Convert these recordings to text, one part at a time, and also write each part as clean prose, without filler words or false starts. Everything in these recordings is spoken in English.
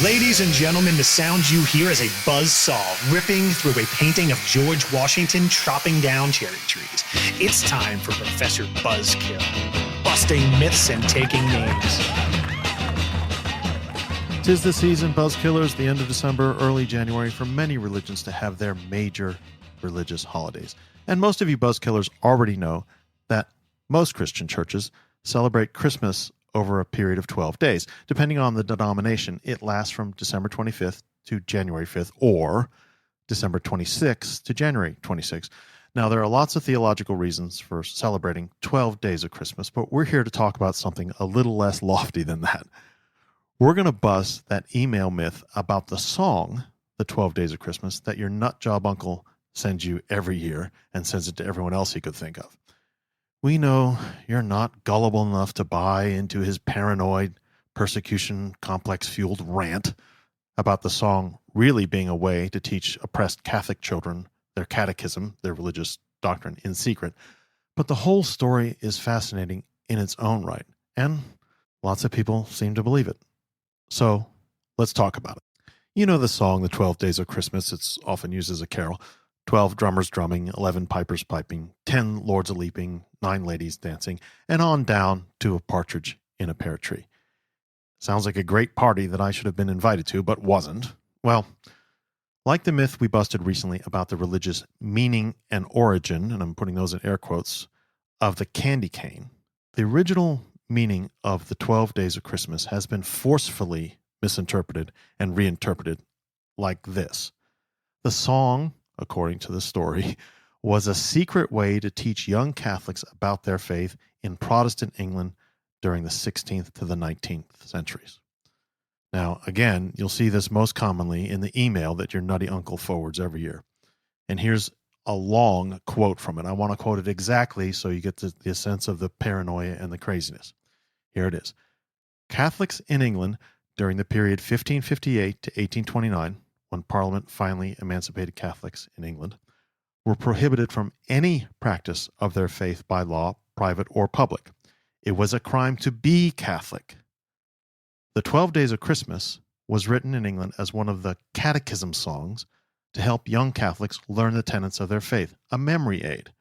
Ladies and gentlemen, the sound you hear is a buzzsaw ripping through a painting of George Washington chopping down cherry trees. It's time for Professor Buzzkill, busting myths and taking names. 'Tis the season, Buzzkillers, the end of December, early January, for many religions to have their major religious holidays. And most of you Buzzkillers already know that most Christian churches celebrate Christmas over a period of 12 days. Depending on the denomination, it lasts from December 25th to January 5th or December 26th to January 26th. Now, there are lots of theological reasons for celebrating 12 days of Christmas, but we're here to talk about something a little less lofty than that. We're going to bust that email myth about the song, The 12 Days of Christmas, that your nut job uncle sends you every year and sends it to everyone else he could think of. We know you're not gullible enough to buy into his paranoid, persecution complex-fueled rant about the song really being a way to teach oppressed Catholic children their catechism, their religious doctrine, in secret. But the whole story is fascinating in its own right, and lots of people seem to believe it. So let's talk about it. You know the song, The 12 Days of Christmas. It's often used as a carol. 12 drummers drumming, 11 pipers piping, 10 lords a-leaping, 9 ladies dancing, and on down to a partridge in a pear tree. Sounds like a great party that I should have been invited to, but wasn't. Well, like the myth we busted recently about the religious meaning and origin, and I'm putting those in air quotes, of the candy cane, the original meaning of the 12 Days of Christmas has been forcefully misinterpreted and reinterpreted like this. The song, according to the story, was a secret way to teach young Catholics about their faith in Protestant England during the 16th to the 19th centuries. Now, again, you'll see this most commonly in the email that your nutty uncle forwards every year. And here's a long quote from it. I want to quote it exactly so you get the sense of the paranoia and the craziness. Here it is. Catholics in England during the period 1558 to 1829, when Parliament finally emancipated Catholics in England, were prohibited from any practice of their faith by law, private or public. It was a crime to be Catholic. The 12 Days of Christmas was written in England as one of the catechism songs to help young Catholics learn the tenets of their faith, a memory aid.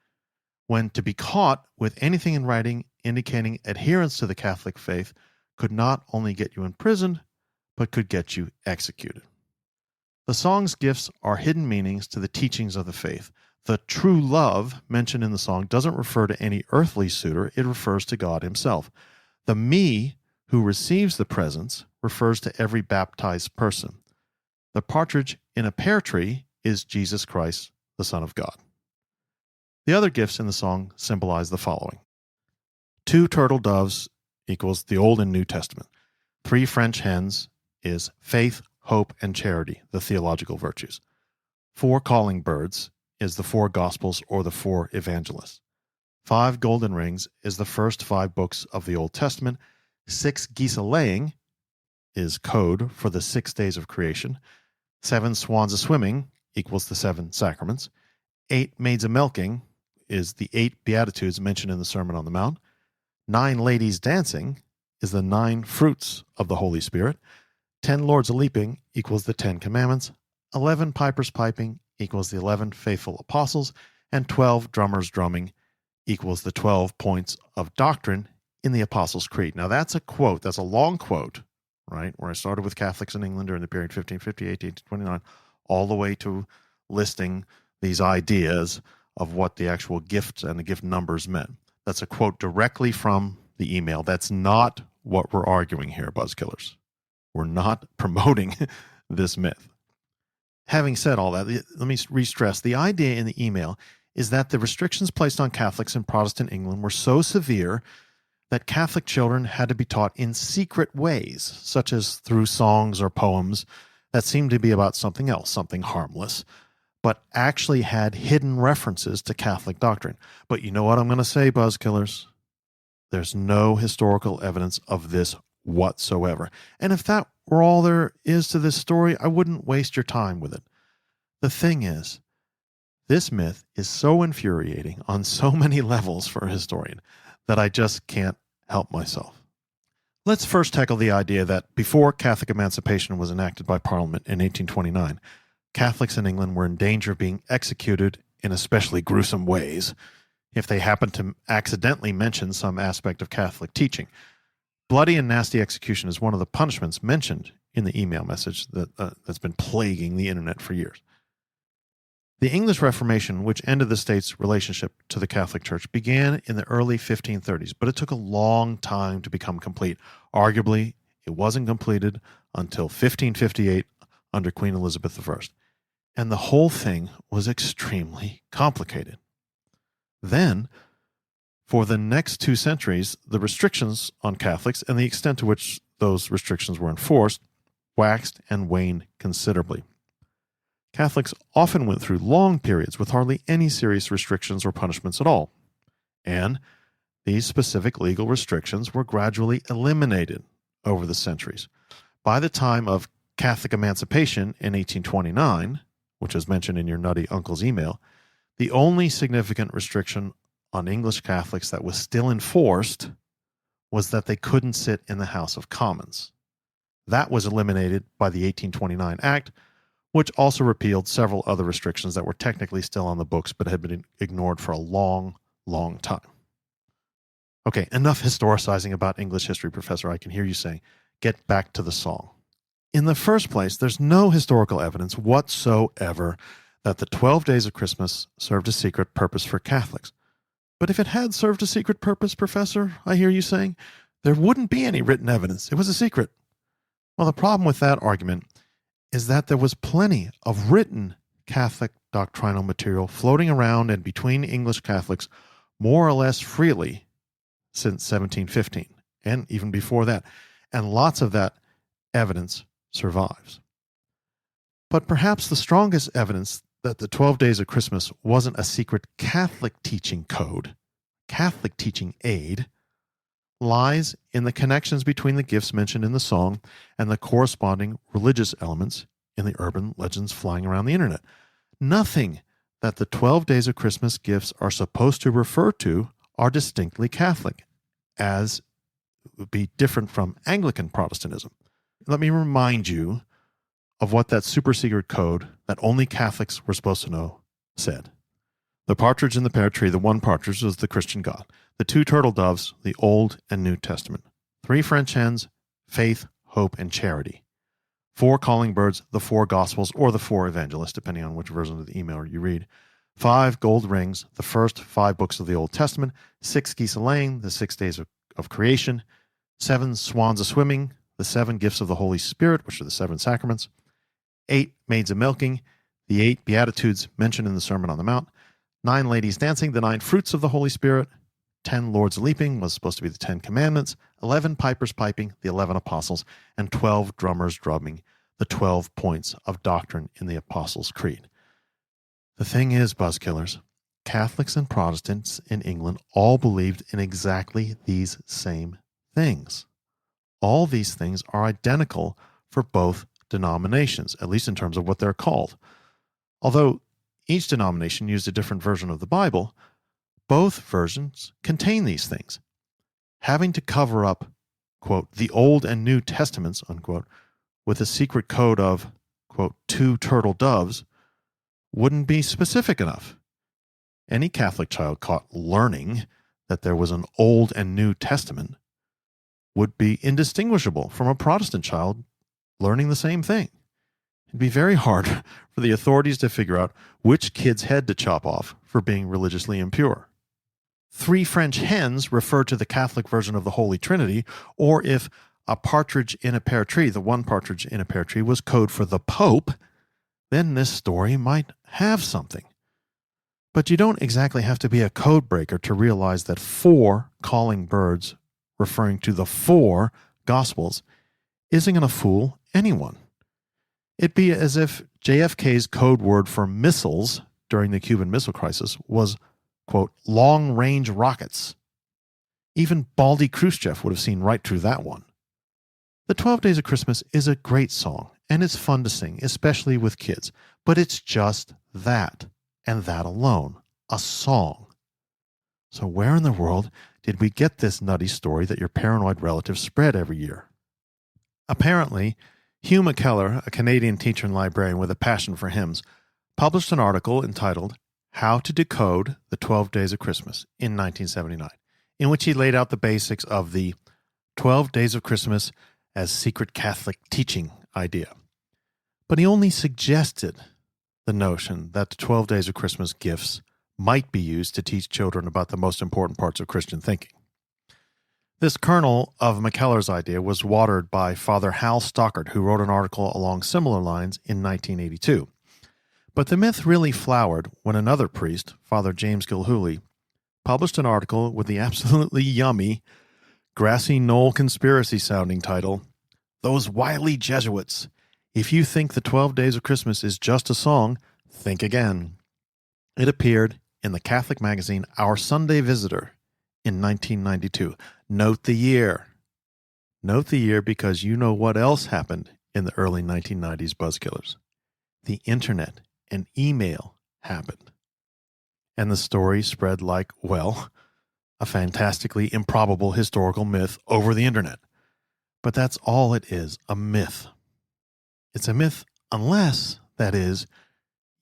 When to be caught with anything in writing indicating adherence to the Catholic faith could not only get you imprisoned, but could get you executed. The song's gifts are hidden meanings to the teachings of the faith. The true love mentioned in the song doesn't refer to any earthly suitor, it refers to God himself. The me who receives the presents refers to every baptized person. The partridge in a pear tree is Jesus Christ, the Son of God. The other gifts in the song symbolize the following. 2 turtle doves equals the Old and New Testament. 3 French hens is faith, hope, and charity, the theological virtues. 4 calling birds is the 4 Gospels or the 4 evangelists. 5 golden rings is the first 5 books of the Old Testament. 6 geese a-laying is code for the 6 days of creation. 7 swans a-swimming equals the 7 sacraments. 8 maids a-milking is the 8 beatitudes mentioned in the Sermon on the Mount. 9 ladies dancing is the 9 fruits of the Holy Spirit. 10 lords a-leaping equals the 10 commandments. 11 pipers piping equals the 11 faithful apostles. And 12 drummers drumming equals the 12 points of doctrine in the Apostles' Creed. Now that's a quote, that's a long quote, right, where I started with Catholics in England during the period 1558 to 1829, all the way to listing these ideas of what the actual gifts and the gift numbers meant. That's a quote directly from the email. That's not what we're arguing here, Buzzkillers. We're not promoting this myth. Having said all that, let me re-stress. The idea in the email is that the restrictions placed on Catholics in Protestant England were so severe that Catholic children had to be taught in secret ways, such as through songs or poems that seemed to be about something else, something harmless, but actually had hidden references to Catholic doctrine. But you know what I'm going to say, Buzzkillers? There's no historical evidence of this whatsoever. And if that were all there is to this story, I wouldn't waste your time with it. The thing is, this myth is so infuriating on so many levels for a historian that I just can't help myself. Let's first tackle the idea that before Catholic emancipation was enacted by Parliament in 1829, Catholics in England were in danger of being executed in especially gruesome ways if they happened to accidentally mention some aspect of Catholic teaching. Bloody and nasty execution is one of the punishments mentioned in the email message that's been plaguing the internet for years. The English Reformation, which ended the state's relationship to the Catholic Church, began in the early 1530s, but it took a long time to become complete. Arguably, it wasn't completed until 1558 under Queen Elizabeth I. And the whole thing was extremely complicated. Then, for the next 2 centuries, the restrictions on Catholics and the extent to which those restrictions were enforced waxed and waned considerably. Catholics often went through long periods with hardly any serious restrictions or punishments at all. And these specific legal restrictions were gradually eliminated over the centuries. By the time of Catholic emancipation in 1829, which is mentioned in your nutty uncle's email, the only significant restriction on English Catholics that was still enforced was that they couldn't sit in the House of Commons. That was eliminated by the 1829 Act, which also repealed several other restrictions that were technically still on the books but had been ignored for a long, long time. Okay, enough historicizing about English history, Professor. I can hear you saying, get back to the song. In the first place, there's no historical evidence whatsoever that the 12 days of Christmas served a secret purpose for Catholics. But if it had served a secret purpose, Professor, I hear you saying, there wouldn't be any written evidence. It was a secret. Well, the problem with that argument is that there was plenty of written Catholic doctrinal material floating around and between English Catholics more or less freely since 1715, and even before that. And lots of that evidence survives. But perhaps the strongest evidence that the 12 Days of Christmas wasn't a secret Catholic teaching code, Catholic teaching aid, lies in the connections between the gifts mentioned in the song and the corresponding religious elements in the urban legends flying around the internet. Nothing that the 12 Days of Christmas gifts are supposed to refer to are distinctly Catholic, as would be different from Anglican Protestantism. Let me remind you of what that super secret code that only Catholics were supposed to know said. The partridge in the pear tree, the one partridge, was the Christian God. The 2 turtle doves, the Old and New Testament. 3 French hens, faith, hope, and charity. 4 calling birds, the 4 Gospels, or the 4 evangelists, depending on which version of the email you read. 5 gold rings, the first 5 books of the Old Testament. 6 geese a-laying, the 6 days of creation. 7 swans a-swimming, the 7 gifts of the Holy Spirit, which are the 7 sacraments. 8 maids a-milking, the 8 beatitudes mentioned in the Sermon on the Mount. 9 ladies dancing, the 9 fruits of the Holy Spirit. 10 lords leaping was supposed to be the 10 commandments. 11 pipers piping, the 11 apostles. And 12 drummers drumming, the 12 points of doctrine in the Apostles' Creed. The thing is, Buzzkillers, Catholics and Protestants in England all believed in exactly these same things. All these things are identical for both denominations, at least in terms of what they're called. Although each denomination used a different version of the Bible, both versions contain these things. Having to cover up, quote, the Old and New Testaments, unquote, with a secret code of, quote, 2 turtle doves wouldn't be specific enough. Any Catholic child caught learning that there was an Old and New Testament would be indistinguishable from a Protestant child learning the same thing. It'd be very hard for the authorities to figure out which kid's head to chop off for being religiously impure. 3 French hens refer to the Catholic version of the Holy Trinity, or if a partridge in a pear tree, the one partridge in a pear tree, was code for the Pope, then this story might have something. But you don't exactly have to be a code breaker to realize that 4 calling birds referring to the 4 Gospels isn't going to fool anyone. It'd be as if JFK's code word for missiles during the Cuban Missile Crisis was, quote, long-range rockets. Even Baldy Khrushchev would have seen right through that one. The 12 Days of Christmas is a great song, and it's fun to sing, especially with kids. But it's just that, and that alone, a song. So where in the world did we get this nutty story that your paranoid relatives spread every year? Apparently, Hugh McKellar, a Canadian teacher and librarian with a passion for hymns, published an article entitled How to Decode the 12 Days of Christmas in 1979, in which he laid out the basics of the 12 Days of Christmas as secret Catholic teaching idea. But he only suggested the notion that the 12 Days of Christmas gifts might be used to teach children about the most important parts of Christian thinking. This kernel of McKellar's idea was watered by Father Hal Stockard, who wrote an article along similar lines in 1982. But the myth really flowered when another priest, Father James Gilhooly, published an article with the absolutely yummy, grassy knoll conspiracy-sounding title, Those Wily Jesuits. If you think the 12 Days of Christmas is just a song, think again. It appeared in the Catholic magazine Our Sunday Visitor in 1992. Note the year. Note the year because you know what else happened in the early 1990s Buzzkillers. The internet and email happened. And the story spread like, well, a fantastically improbable historical myth over the internet. But that's all it is, a myth. It's a myth unless, that is,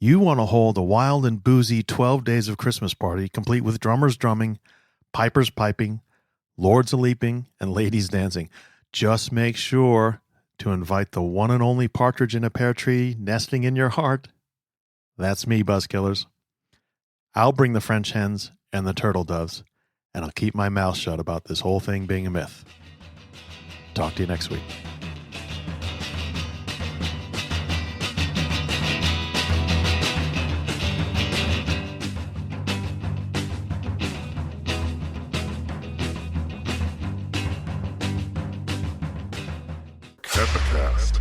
you want to hold a wild and boozy 12 Days of Christmas party complete with drummers drumming, pipers piping, lords a-leaping, and ladies dancing. Just make sure to invite the one and only partridge in a pear tree nesting in your heart. That's me, Buzzkillers. I'll bring the French hens and the turtle doves, and I'll keep my mouth shut about this whole thing being a myth. Talk to you next week. Epicast.